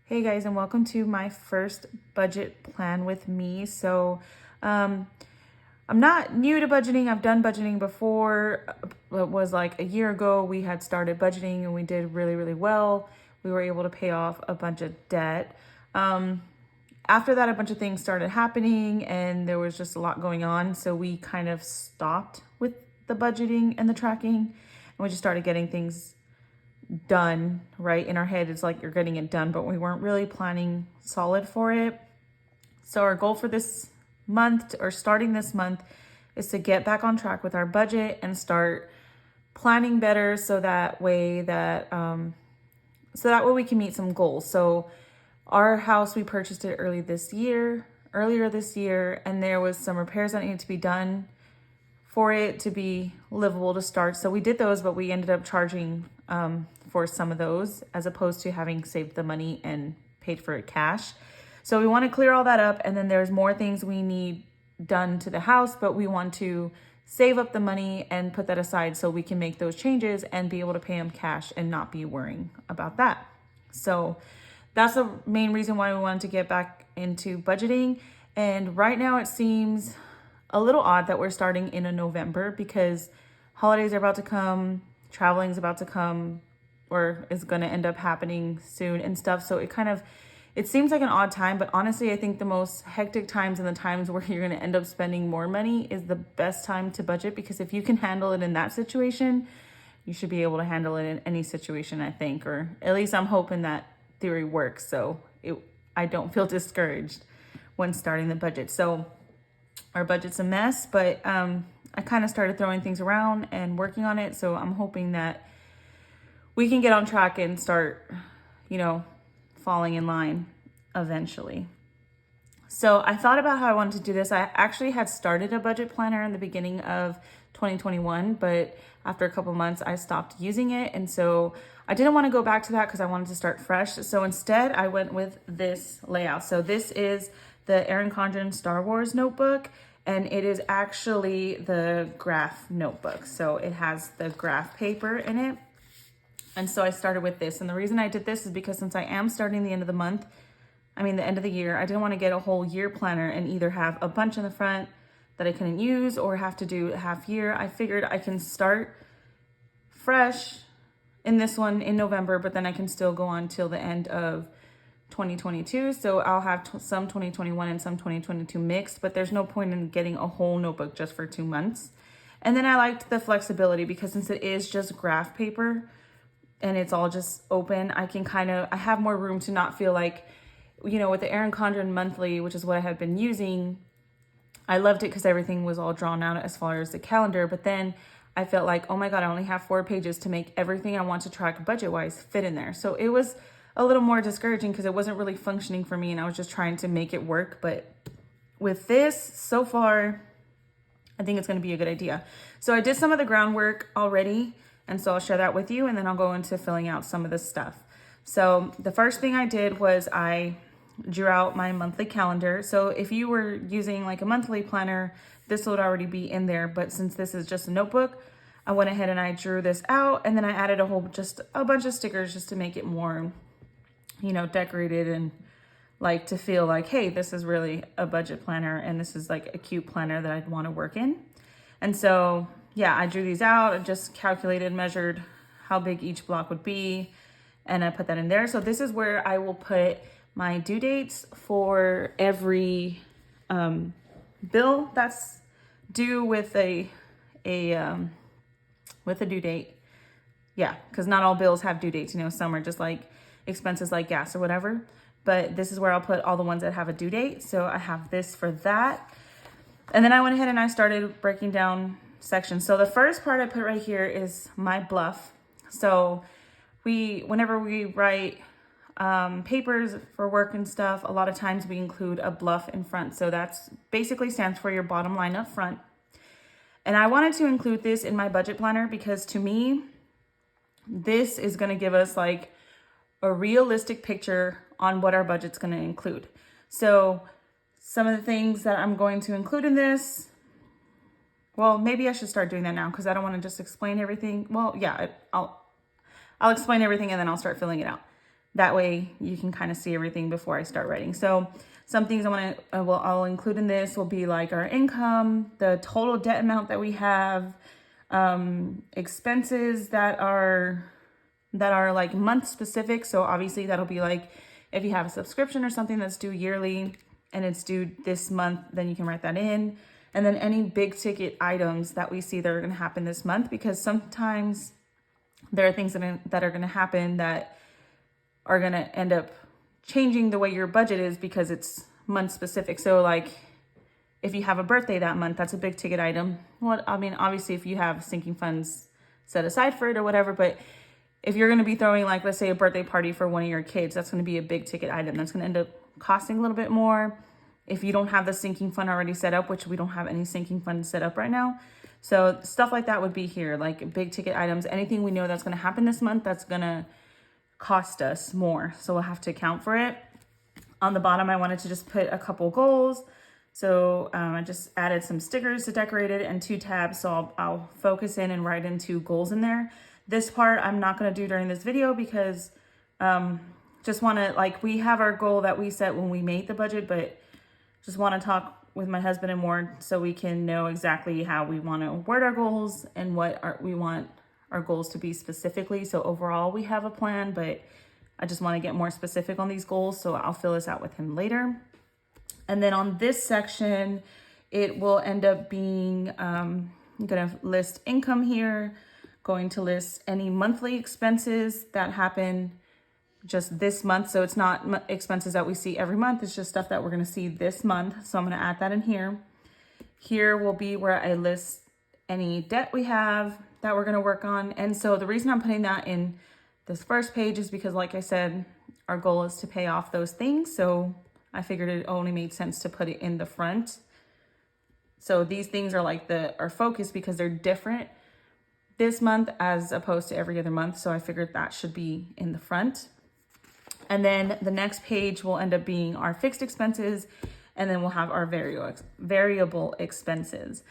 Hey guys, and welcome to my first budget plan with me. I'm not new to budgeting. I've done budgeting before. It was like a year ago. We had started budgeting and we did really, really well. We were able to pay off a bunch of debt. After that, a bunch of things started happening and there was just a lot going on. So we kind of stopped with the budgeting and the tracking, and we just started getting things done. Right in our head, it's like you're getting it done, but we weren't really planning solid for it. So our goal for this month, or starting this month, is to get back on track with our budget and start planning better, so that way we can meet some goals. So our house, we purchased it earlier this year, and there was some repairs that needed to be done for it to be livable to start. So we did those, but we ended up charging for some of those, as opposed to having saved the money and paid for it cash. So we want to clear all that up, and then there's more things we need done to the house, but we want to save up the money and put that aside so we can make those changes and be able to pay them cash and not be worrying about that. So that's the main reason why we wanted to get back into budgeting. And right now it seems a little odd that we're starting in November, because holidays are about to come, traveling is about to come, or is going to end up happening soon and stuff. So it seems like an odd time, but honestly, I think the most hectic times and the times where you're going to end up spending more money is the best time to budget, because if you can handle it in that situation, you should be able to handle it in any situation, I think, or at least I'm hoping that theory works. So I don't feel discouraged when starting the budget. So our budget's a mess, but I kind of started throwing things around and working on it. So I'm hoping that we can get on track and start, falling in line eventually. So I thought about how I wanted to do this. I actually had started a budget planner in the beginning of 2021, but after a couple months, I stopped using it. And so I didn't want to go back to that because I wanted to start fresh. So instead, I went with this layout. So this is the Erin Condren Star Wars notebook, and it is actually the graph notebook. So it has the graph paper in it. And so I started with this. And the reason I did this is because since I am starting the end of the year, I didn't want to get a whole year planner and either have a bunch in the front that I couldn't use or have to do half year. I figured I can start fresh in this one in November, but then I can still go on till the end of 2022. So I'll have some 2021 and some 2022 mixed, but there's no point in getting a whole notebook just for 2 months. And then I liked the flexibility, because since it is just graph paper and it's all just open, I have more room to not feel like, with the Erin Condren monthly, which is what I had been using, I loved it because everything was all drawn out as far as the calendar. But then I felt like, oh my God, I only have 4 pages to make everything I want to track budget-wise fit in there. So it was a little more discouraging because it wasn't really functioning for me and I was just trying to make it work. But with this, so far, I think it's going to be a good idea. So I did some of the groundwork already, and so I'll share that with you, and then I'll go into filling out some of this stuff. So the first thing I did was I drew out my monthly calendar. So if you were using like a monthly planner, this would already be in there. But since this is just a notebook, I went ahead and I drew this out, and then I added just a bunch of stickers just to make it more, decorated and like to feel like, hey, this is really a budget planner and this is like a cute planner that I'd want to work in. And so, yeah, I drew these out and just calculated, measured how big each block would be, and I put that in there. So this is where I will put my due dates for every bill that's due with a due date. Yeah, because not all bills have due dates. Some are just like expenses like gas or whatever. But this is where I'll put all the ones that have a due date. So I have this for that. And then I went ahead and I started breaking down sections. So the first part I put right here is my bluff. So whenever we write papers for work and stuff, a lot of times we include a bluff in front. So that's basically stands for your bottom line up front. And I wanted to include this in my budget planner because to me, this is going to give us like a realistic picture on what our budget's going to include. So some of the things that I'm going to include in this, well, maybe I should start doing that now because I don't want to just explain everything. Well, yeah, I'll explain everything and then I'll start filling it out. That way you can kind of see everything before I start writing. So some things I'll include in this will be like our income, the total debt amount that we have, expenses that are like month specific. So obviously that'll be like if you have a subscription or something that's due yearly and it's due this month, then you can write that in. And then any big ticket items that we see that are going to happen this month, because sometimes there are things that are going to happen that are going to end up changing the way your budget is because it's month specific. So like if you have a birthday that month, that's a big ticket item. Well, I mean, obviously if you have sinking funds set aside for it or whatever, but if you're going to be throwing like, let's say a birthday party for one of your kids, that's going to be a big ticket item. That's going to end up costing a little bit more. If you don't have the sinking fund already set up, which we don't have any sinking fund set up right now. So stuff like that would be here, like big ticket items, anything we know that's going to happen this month, that's going to cost us more. So we'll have to account for it. On the bottom, I wanted to just put a couple goals. So I just added some stickers to decorate it and 2 tabs. So I'll focus in and write in 2 goals in there. This part I'm not going to do during this video because just want to, like, we have our goal that we set when we made the budget, but just want to talk with my husband and more so we can know exactly how we want to word our goals and what we want our goals to be specifically. So overall we have a plan, but I just want to get more specific on these goals. So I'll fill this out with him later. And then on this section, it will end up being, I'm going to list income here, going to list any monthly expenses that happen just this month. So it's not expenses that we see every month. It's just stuff that we're going to see this month. So I'm going to add that in here. Here will be where I list any debt we have that we're going to work on. And so the reason I'm putting that in this first page is because, like I said, our goal is to pay off those things. So I figured it only made sense to put it in the front. So these things are like our focus because they're different this month as opposed to every other month. So I figured that should be in the front. And then the next page will end up being our fixed expenses, and then we'll have our variable expenses.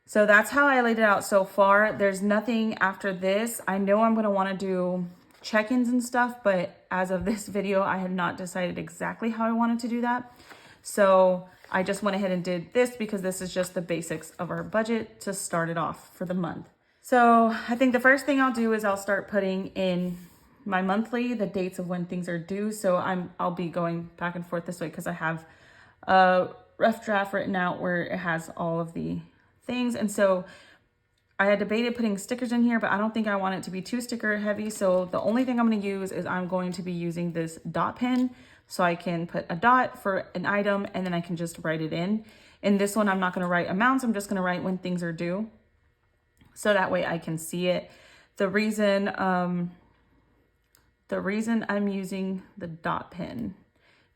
So that's how I laid it out so far. There's nothing after this. I know I'm going to want to do check-ins and stuff, but as of this video, I had not decided exactly how I wanted to do that. So I just went ahead and did this because this is just the basics of our budget to start it off for the month. So I think the first thing I'll do is I'll start putting in my monthly, the dates of when things are due. So I'll be going back and forth this way because I have a rough draft written out where it has all of the things. And so I had debated putting stickers in here, but I don't think I want it to be too sticker heavy. So the only thing I'm going to use is I'm going to be using this dot pen. So I can put a dot for an item and then I can just write it in. In this one, I'm not going to write amounts. I'm just going to write when things are due. So that way I can see it. The reason I'm using the dot pen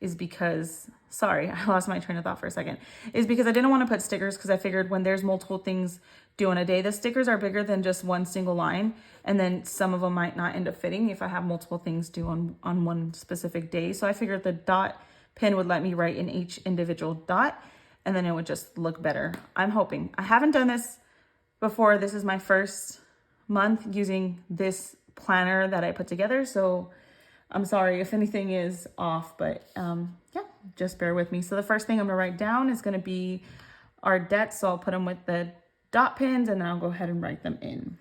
is because, sorry, I lost my train of thought for a second, is because I didn't want to put stickers because I figured when there's multiple things due in a day, the stickers are bigger than just one single line. And then some of them might not end up fitting if I have multiple things due on one specific day. So I figured the dot pen would let me write in each individual dot and then it would just look better. I'm hoping. I haven't done this before. This is my first month using this planner that I put together. So I'm sorry if anything is off, but yeah, just bear with me. So the first thing I'm gonna write down is gonna be our debts. So I'll put them with the dot pins and then I'll go ahead and write them in.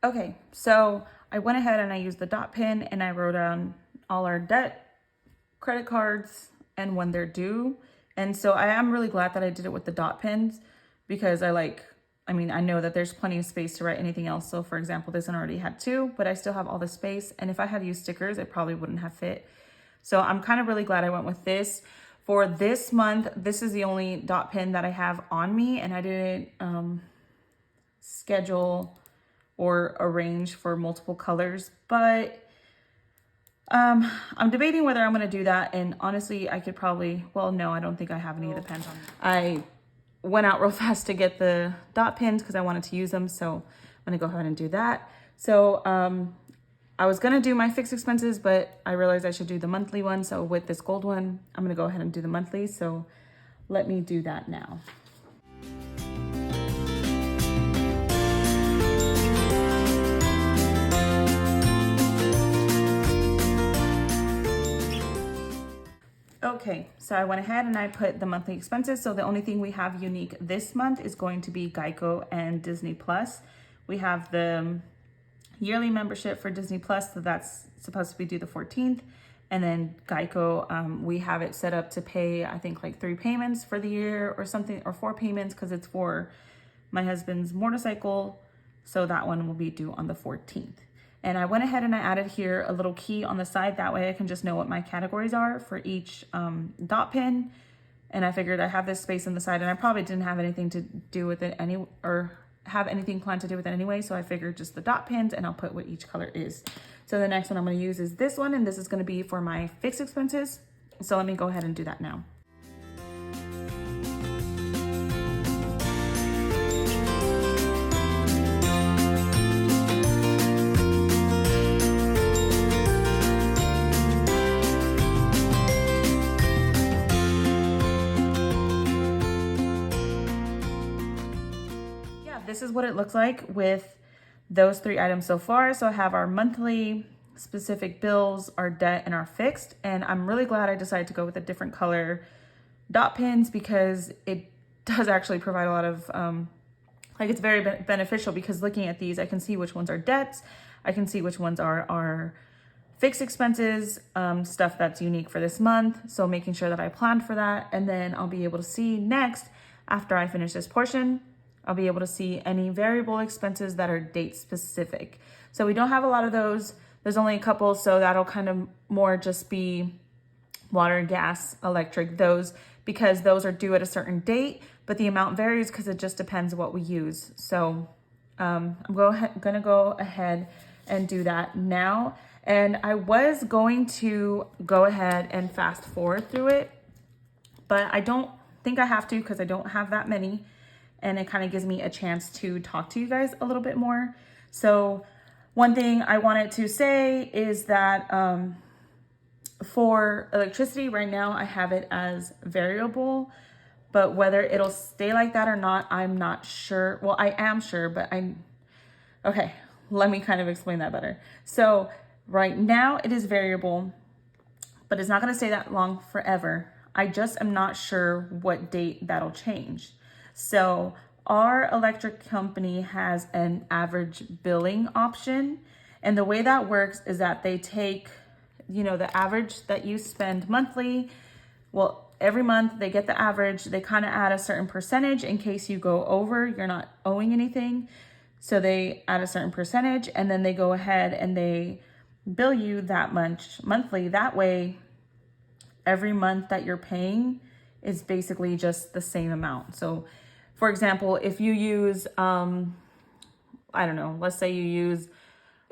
Okay, so I went ahead and I used the dot pen and I wrote down all our debt, credit cards, and when they're due. And so I am really glad that I did it with the dot pens because I know that there's plenty of space to write anything else. So for example, this one already had 2, but I still have all the space. And if I had used stickers, it probably wouldn't have fit. So I'm kind of really glad I went with this. For this month, this is the only dot pen that I have on me and I didn't schedule or arrange for multiple colors, but I'm debating whether I'm going to do that. And honestly, I could probably, well, no, I don't think I have any of the pens on me. I went out real fast to get the dot pins because I wanted to use them. So I'm gonna go ahead and do that. So I was gonna do my fixed expenses, but I realized I should do the monthly one. So with this gold one, I'm gonna go ahead and do the monthly. So let me do that now. Okay, so I went ahead and I put the monthly expenses. So the only thing we have unique this month is going to be Geico and Disney Plus. We have the yearly membership for Disney Plus, so that's supposed to be due the 14th. And then Geico, we have it set up to pay, I think like 3 payments for the year or something, or 4 payments because it's for my husband's motorcycle. So that one will be due on the 14th. And I went ahead and I added here a little key on the side. That way I can just know what my categories are for each dot pin. And I figured I have this space on the side and I probably didn't have anything to do with it have anything planned to do with it anyway. So I figured just the dot pins and I'll put what each color is. So the next one I'm going to use is this one, and this is going to be for my fixed expenses. So let me go ahead and do that now. This is what it looks like with those 3 items so far. So I have our monthly specific bills, our debt, and our fixed. And I'm really glad I decided to go with a different color dot pins because it does actually provide a lot of, it's very beneficial because looking at these, I can see which ones are debts. I can see which ones are our fixed expenses, stuff that's unique for this month. So making sure that I planned for that. And then I'll be able to see next, after I finish this portion, I'll be able to see any variable expenses that are date specific. So we don't have a lot of those. There's only a couple, so that'll kind of more just be water, gas, electric, those, because those are due at a certain date, but the amount varies because it just depends what we use. So I'm gonna go ahead and do that now. And I was going to go ahead and fast forward through it, but I don't think I have to because I don't have that many. And it kind of gives me a chance to talk to you guys a little bit more. So one thing I wanted to say is that for electricity right now, I have it as variable, but whether it'll stay like that or not, I'm not sure. Well, I am sure, but okay, let me kind of explain that better. So right now it is variable, but it's not going to stay that long forever. I just am not sure what date that'll change. So our electric company has an average billing option. And the way that works is that they take, the average that you spend monthly. Well, every month they get the average. They kind of add a certain percentage in case you go over, you're not owing anything. So they add a certain percentage and then they go ahead and they bill you that much monthly. That way, every month that you're paying is basically just the same amount. So for example, if you use, let's say you use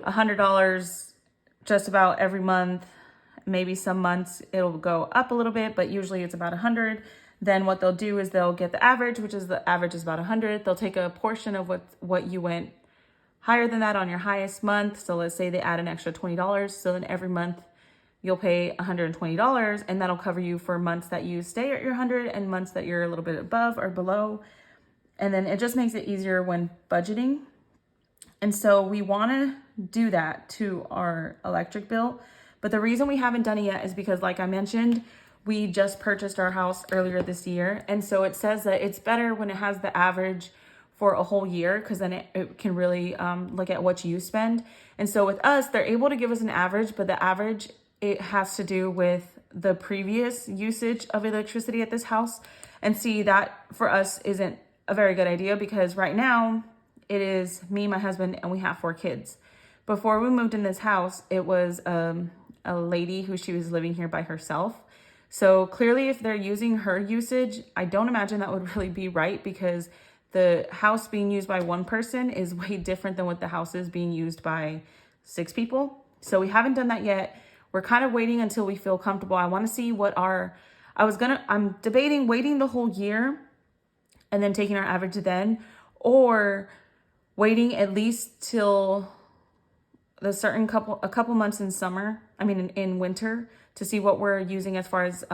$100 just about every month, maybe some months it'll go up a little bit, but usually it's about 100. Then what they'll do is they'll get the average, which is the average is about 100. They'll take a portion of what you went higher than that on your highest month. So let's say they add an extra $20. So then every month you'll pay $120, and that'll cover you for months that you stay at your 100 and months that you're a little bit above or below. And then it just makes it easier when budgeting. And so we want to do that to our electric bill. But the reason we haven't done it yet is because, like I mentioned, we just purchased our house earlier this year. And so it says that it's better when it has the average for a whole year, because then it can really look at what you spend. And so with us, they're able to give us an average, but the average, it has to do with the previous usage of electricity at this house. And see, that for us isn't a very good idea because right now it is me, my husband, and we have 4 kids. Before we moved in this house, it was a lady she was living here by herself. So clearly if they're using her usage, I don't imagine that would really be right because the house being used by one person is way different than what the house is being used by 6 people. So we haven't done that yet. We're kind of waiting until we feel comfortable. I want to see what I'm debating waiting the whole year and then taking our average then, or waiting at least till a couple months in summer, in winter, to see what we're using as far as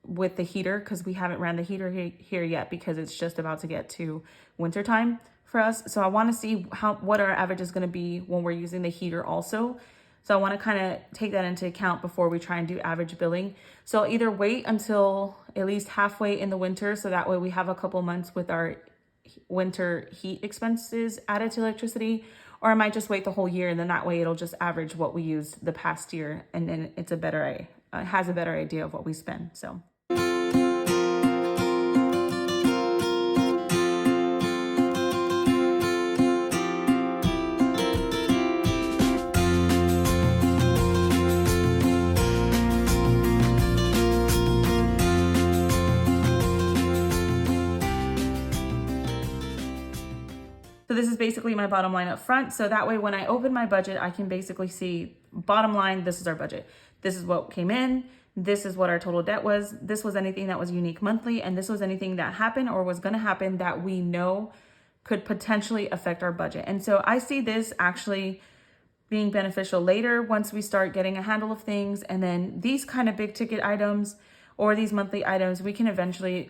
with the heater, because we haven't ran the heater here yet because it's just about to get to winter time for us. So I want to see what our average is going to be when we're using the heater also. So I want to kind of take that into account before we try and do average billing. So I'll either wait until at least halfway in the winter, so that way we have a couple months with our winter heat expenses added to electricity, or I might just wait the whole year, and then that way it'll just average what we used the past year, and then it's has a better idea of what we spend. So. So this is basically my bottom line up front. So that way, when I open my budget, I can basically see bottom line, this is our budget. This is what came in. This is what our total debt was. This was anything that was unique monthly. And this was anything that happened or was going to happen that we know could potentially affect our budget. And so I see this actually being beneficial later once we start getting a handle of things. And then these kind of big ticket items or these monthly items, we can eventually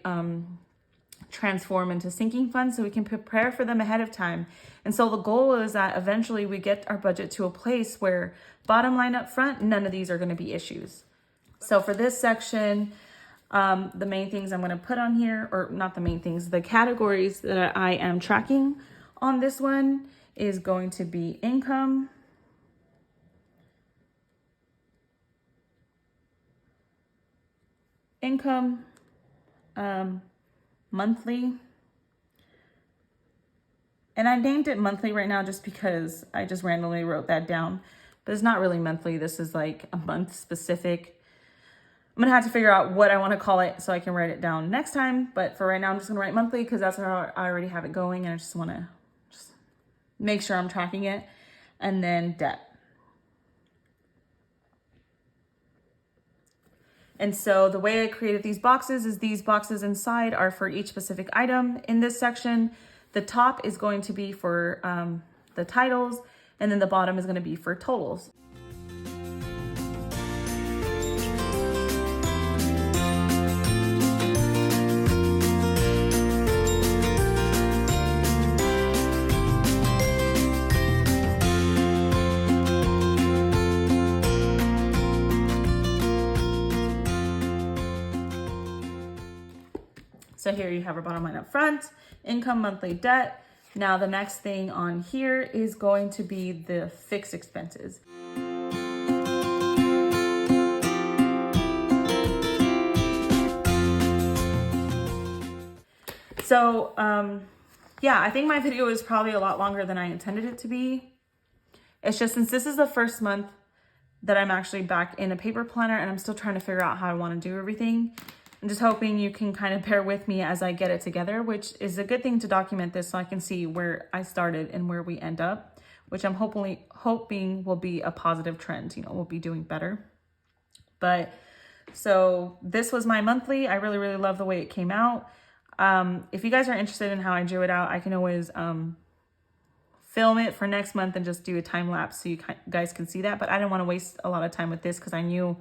transform into sinking funds, so we can prepare for them ahead of time. And so the goal is that eventually we get our budget to a place where bottom line up front, none of these are going to be issues. So for this section, the main things I'm going to put on here, or not the main things, the categories that I am tracking on this one is going to be income, monthly, and I named it monthly right now just because I just randomly wrote that down, but it's not really monthly. This is like a month specific. I'm gonna have to figure out what I want to call it so I can write it down next time, but for right now I'm just gonna write monthly because that's how I already have it going, and I just want to make sure I'm tracking it. And then debt. And so the way I created these boxes is these boxes inside are for each specific item in this section. The top is going to be for the titles, and then the bottom is going to be for totals. So here you have our bottom line up front, income, monthly, debt. Now the next thing on here is going to be the fixed expenses. So yeah, I think my video is probably a lot longer than I intended it to be. It's just since this is the first month that I'm actually back in a paper planner and I'm still trying to figure out how I want to do everything. I'm just hoping you can kind of bear with me as I get it together, which is a good thing to document this so I can see where I started and where we end up, which I'm hoping will be a positive trend. We'll be doing better. But so this was my monthly. I really, really love the way it came out. If you guys are interested in how I drew it out, I can always film it for next month and just do a time lapse so you guys can see that. But I didn't want to waste a lot of time with this because I knew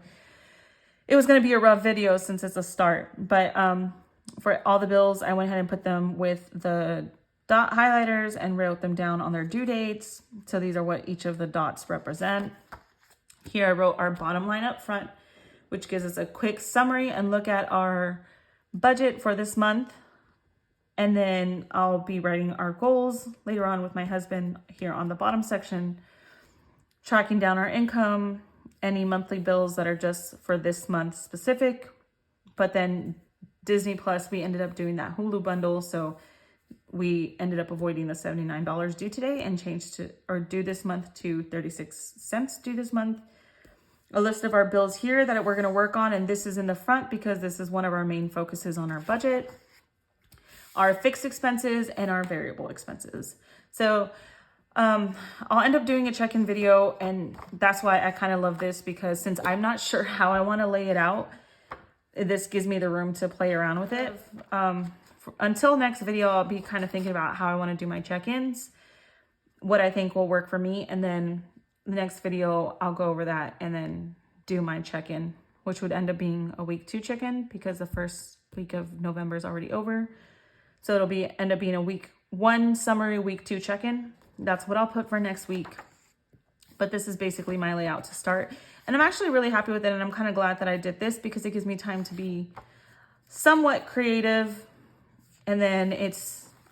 it was going to be a rough video since it's a start. But for all the bills, I went ahead and put them with the dot highlighters and wrote them down on their due dates. So these are what each of the dots represent. Here I wrote our bottom line up front, which gives us a quick summary and look at our budget for this month. And then I'll be writing our goals later on with my husband here on the bottom section, tracking down our income, any monthly bills that are just for this month specific. But then Disney Plus, we ended up doing that Hulu bundle. So we ended up avoiding the $79 due today and changed to, or due this month, to 36 cents due this month. A list of our bills here that we're going to work on. And this is in the front because this is one of our main focuses on our budget. Our fixed expenses and our variable expenses. So I'll end up doing a check-in video, and that's why I kind of love this, because since I'm not sure how I want to lay it out, this gives me the room to play around with it. until next video, I'll be kind of thinking about how I want to do my check-ins, what I think will work for me. And then the next video, I'll go over that and then do my check-in, which would end up being a week 2 check-in because the first week of November is already over. So it'll end up being a week 1 summary, week 2 check-in. That's what I'll put for next week. But this is basically my layout to start. And I'm actually really happy with it. And I'm kind of glad that I did this because it gives me time to be somewhat creative. And then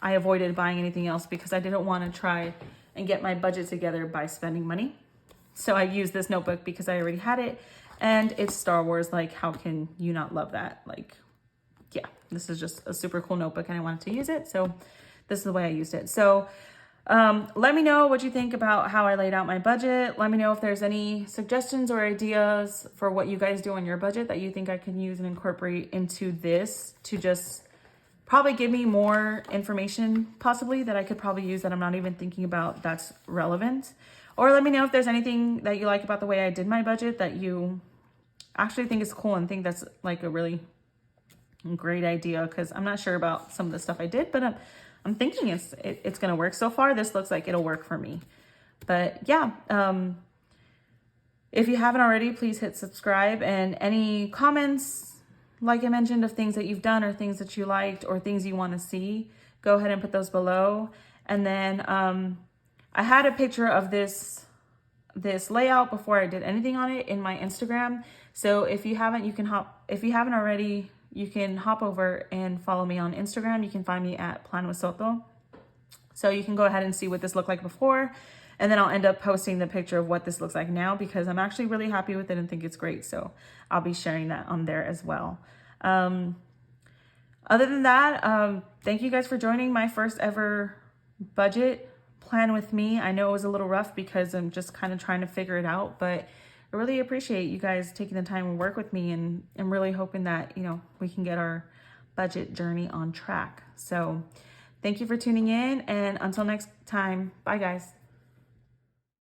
I avoided buying anything else because I didn't want to try and get my budget together by spending money. So I used this notebook because I already had it. And it's Star Wars. Like, how can you not love that? Like, yeah, this is just a super cool notebook and I wanted to use it. So this is the way I used it. So let me know what you think about how I laid out my budget. Let me know if there's any suggestions or ideas for what you guys do on your budget that you think I can use and incorporate into this to just probably give me more information possibly that I could probably use that I'm not even thinking about that's relevant. Or let me know if there's anything that you like about the way I did my budget that you actually think is cool and think that's like a really great idea, because I'm not sure about some of the stuff I did, but I'm thinking it's going to work. So far, this looks like it'll work for me. But yeah, if you haven't already, please hit subscribe. And any comments, like I mentioned, of things that you've done or things that you liked or things you want to see, go ahead and put those below. And then I had a picture of this layout before I did anything on it in my Instagram. So if you haven't already, you can hop over and follow me on Instagram. You can find me at Plan with Soto. So you can go ahead and see what this looked like before. And then I'll end up posting the picture of what this looks like now because I'm actually really happy with it and think it's great. So I'll be sharing that on there as well. Other than that, thank you guys for joining my first ever budget plan with me. I know it was a little rough because I'm just kind of trying to figure it out, but I really appreciate you guys taking the time to work with me, and I'm really hoping that, we can get our budget journey on track. So thank you for tuning in, and until next time, bye guys.